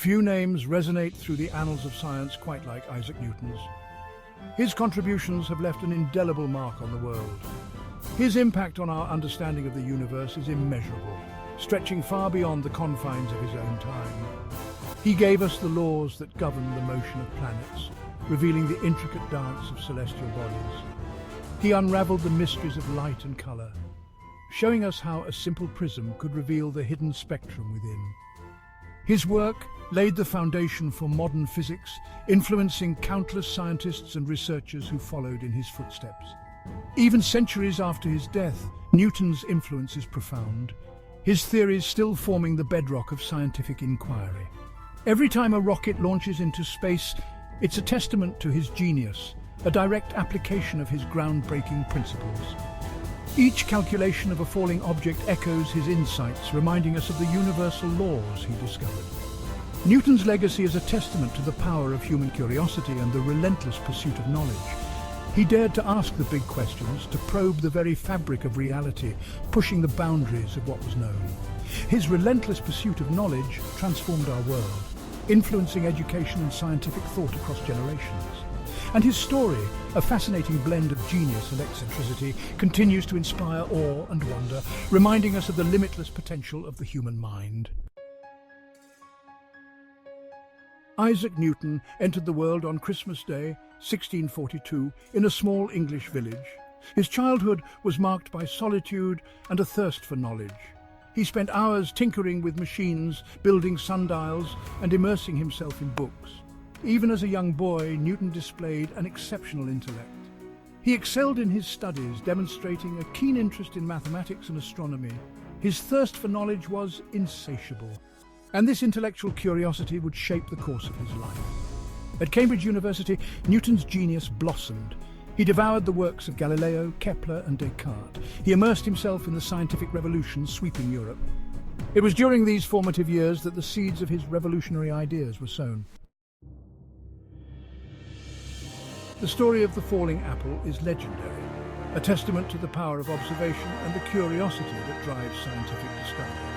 Few names resonate through the annals of science quite like Isaac Newton's. His contributions have left an indelible mark on the world. His impact on our understanding of the universe is immeasurable, stretching far beyond the confines of his own time. He gave us the laws that govern the motion of planets, revealing the intricate dance of celestial bodies. He unraveled the mysteries of light and color, showing us how a simple prism could reveal the hidden spectrum within. His work laid the foundation for modern physics, influencing countless scientists and researchers who followed in his footsteps. Even centuries after his death, Newton's influence is profound, his theories still forming the bedrock of scientific inquiry. Every time a rocket launches into space, it's a testament to his genius, a direct application of his groundbreaking principles. Each calculation of a falling object echoes his insights, reminding us of the universal laws he discovered. Newton's legacy is a testament to the power of human curiosity and the relentless pursuit of knowledge. He dared to ask the big questions, to probe the very fabric of reality, pushing the boundaries of what was known. His relentless pursuit of knowledge transformed our world, influencing education and scientific thought across generations. And his story, a fascinating blend of genius and eccentricity, continues to inspire awe and wonder, reminding us of the limitless potential of the human mind. Isaac Newton entered the world on Christmas Day, 1642, in a small English village. His childhood was marked by solitude and a thirst for knowledge. He spent hours tinkering with machines, building sundials, and immersing himself in books. Even as a young boy, Newton displayed an exceptional intellect. He excelled in his studies, demonstrating a keen interest in mathematics and astronomy. His thirst for knowledge was insatiable, and this intellectual curiosity would shape the course of his life. At Cambridge University, Newton's genius blossomed. He devoured the works of Galileo, Kepler, and Descartes. He immersed himself in the scientific revolution sweeping Europe. It was during these formative years that the seeds of his revolutionary ideas were sown. The story of the falling apple is legendary, a testament to the power of observation and the curiosity that drives scientific discovery.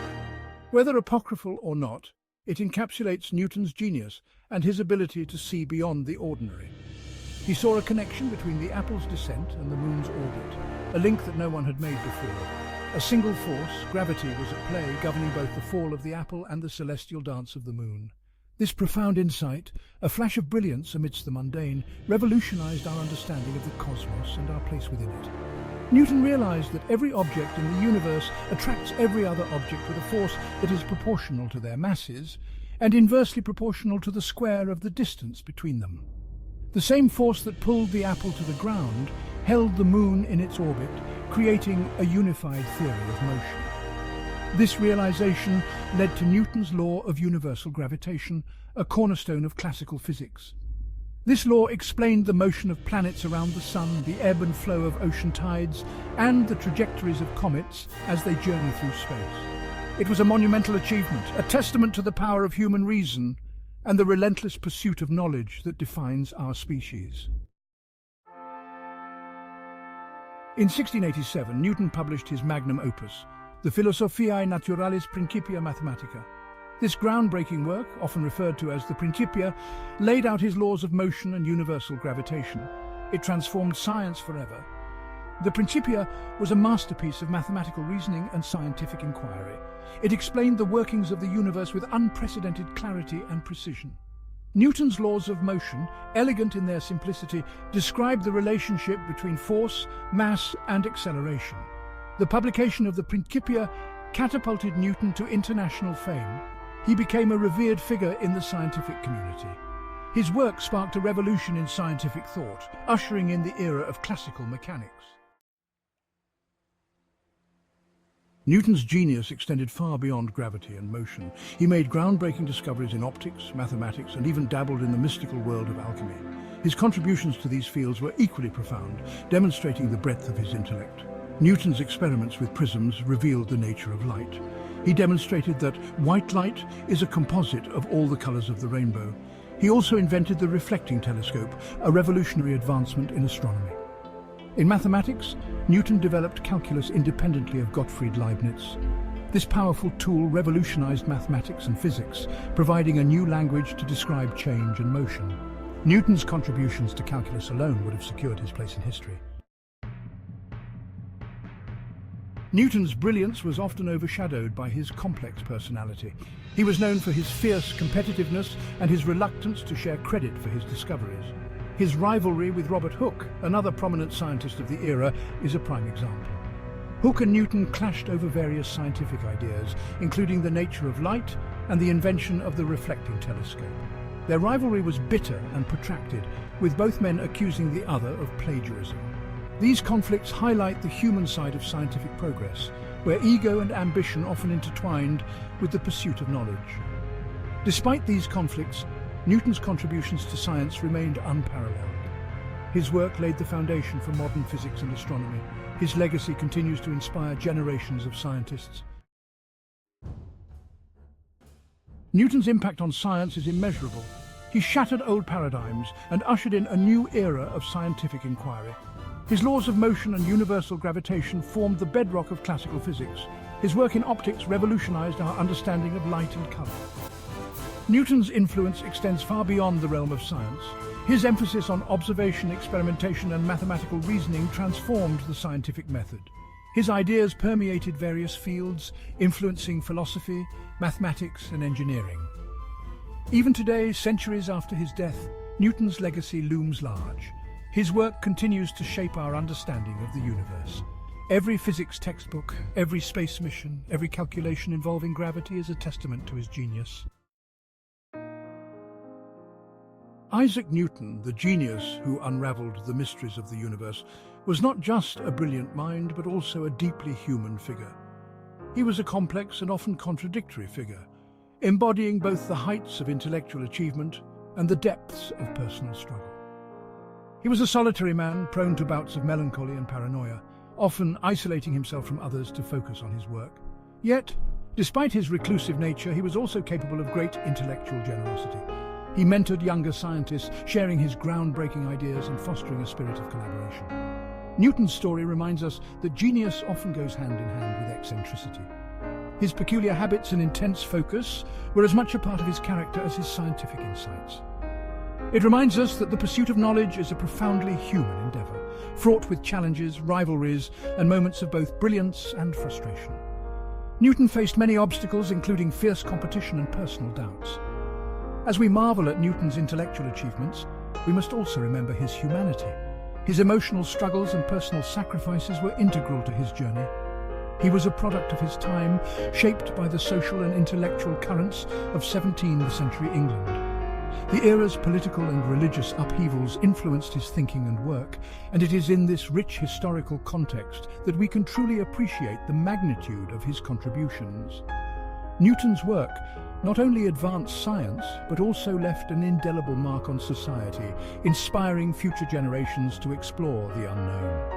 Whether apocryphal or not, it encapsulates Newton's genius and his ability to see beyond the ordinary. He saw a connection between the apple's descent and the moon's orbit, a link that no one had made before. A single force, gravity, was at play, governing both the fall of the apple and the celestial dance of the moon. This profound insight, a flash of brilliance amidst the mundane, revolutionized our understanding of the cosmos and our place within it. Newton realized that every object in the universe attracts every other object with a force that is proportional to their masses and inversely proportional to the square of the distance between them. The same force that pulled the apple to the ground held the moon in its orbit, creating a unified theory of motion. This realization led to Newton's law of universal gravitation, a cornerstone of classical physics. This law explained the motion of planets around the sun, the ebb and flow of ocean tides, and the trajectories of comets as they journey through space. It was a monumental achievement, a testament to the power of human reason and the relentless pursuit of knowledge that defines our species. In 1687, Newton published his magnum opus, the Philosophiæ Naturalis Principia Mathematica. This groundbreaking work, often referred to as the Principia, laid out his laws of motion and universal gravitation. It transformed science forever. The Principia was a masterpiece of mathematical reasoning and scientific inquiry. It explained the workings of the universe with unprecedented clarity and precision. Newton's laws of motion, elegant in their simplicity, describe the relationship between force, mass, and acceleration. The publication of the Principia catapulted Newton to international fame. He became a revered figure in the scientific community. His work sparked a revolution in scientific thought, ushering in the era of classical mechanics. Newton's genius extended far beyond gravity and motion. He made groundbreaking discoveries in optics, mathematics, and even dabbled in the mystical world of alchemy. His contributions to these fields were equally profound, demonstrating the breadth of his intellect. Newton's experiments with prisms revealed the nature of light. He demonstrated that white light is a composite of all the colors of the rainbow. He also invented the reflecting telescope, a revolutionary advancement in astronomy. In mathematics, Newton developed calculus independently of Gottfried Leibniz. This powerful tool revolutionized mathematics and physics, providing a new language to describe change and motion. Newton's contributions to calculus alone would have secured his place in history. Newton's brilliance was often overshadowed by his complex personality. He was known for his fierce competitiveness and his reluctance to share credit for his discoveries. His rivalry with Robert Hooke, another prominent scientist of the era, is a prime example. Hooke and Newton clashed over various scientific ideas, including the nature of light and the invention of the reflecting telescope. Their rivalry was bitter and protracted, with both men accusing the other of plagiarism. These conflicts highlight the human side of scientific progress, where ego and ambition often intertwined with the pursuit of knowledge. Despite these conflicts, Newton's contributions to science remained unparalleled. His work laid the foundation for modern physics and astronomy. His legacy continues to inspire generations of scientists. Newton's impact on science is immeasurable. He shattered old paradigms and ushered in a new era of scientific inquiry. His laws of motion and universal gravitation formed the bedrock of classical physics. His work in optics revolutionized our understanding of light and color. Newton's influence extends far beyond the realm of science. His emphasis on observation, experimentation, and mathematical reasoning transformed the scientific method. His ideas permeated various fields, influencing philosophy, mathematics, and engineering. Even today, centuries after his death, Newton's legacy looms large. His work continues to shape our understanding of the universe. Every physics textbook, every space mission, every calculation involving gravity is a testament to his genius. Isaac Newton, the genius who unraveled the mysteries of the universe, was not just a brilliant mind, but also a deeply human figure. He was a complex and often contradictory figure, embodying both the heights of intellectual achievement and the depths of personal struggle. He was a solitary man, prone to bouts of melancholy and paranoia, often isolating himself from others to focus on his work. Yet, despite his reclusive nature, he was also capable of great intellectual generosity. He mentored younger scientists, sharing his groundbreaking ideas and fostering a spirit of collaboration. Newton's story reminds us that genius often goes hand in hand with eccentricity. His peculiar habits and intense focus were as much a part of his character as his scientific insights. It reminds us that the pursuit of knowledge is a profoundly human endeavor, fraught with challenges, rivalries, and moments of both brilliance and frustration. Newton faced many obstacles, including fierce competition and personal doubts. As we marvel at Newton's intellectual achievements, we must also remember his humanity. His emotional struggles and personal sacrifices were integral to his journey. He was a product of his time, shaped by the social and intellectual currents of 17th century England. The era's political and religious upheavals influenced his thinking and work, and it is in this rich historical context that we can truly appreciate the magnitude of his contributions. Newton's work not only advanced science, but also left an indelible mark on society, inspiring future generations to explore the unknown.